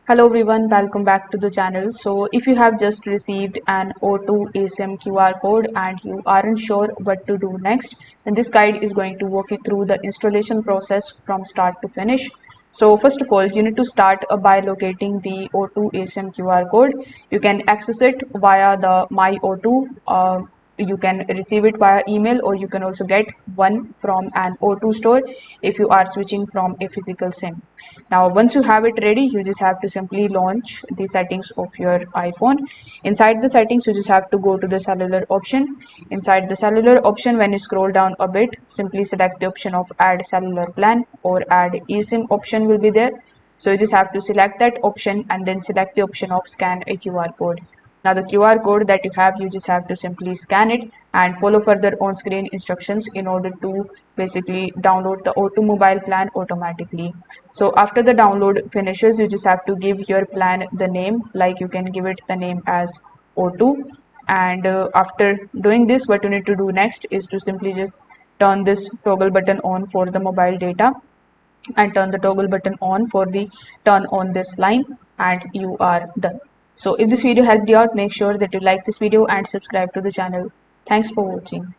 Hello everyone, welcome back to the channel. So if you have just received an O2 eSIM QR code and you aren't sure what to do next, then this guide is going to walk you through the installation process from start to finish. So first of all, you need to start by locating the O2 eSIM QR code. You can access it via the My O2. You can receive it via email, or you can also get one from an O2 store if you are switching from a physical SIM. Now, once you have it ready, you just have to simply launch the settings of your iPhone. Inside the settings, you just have to go to the cellular option. Inside the cellular option, when you scroll down a bit, simply select the option of add cellular plan or add eSIM option will be there. So you just have to select that option and then select the option of scan a QR code. Now the QR code that you have, you just have to simply scan it and follow further on-screen instructions in order to basically download the O2 mobile plan automatically. So after the download finishes, you just have to give your plan the name, like you can give it the name as O2. And after doing this, what you need to do next is to simply just turn this toggle button on for the mobile data and turn the toggle button on for the turn on this line, and you are done. So if this video helped you out, make sure that you like this video and subscribe to the channel. Thanks for watching.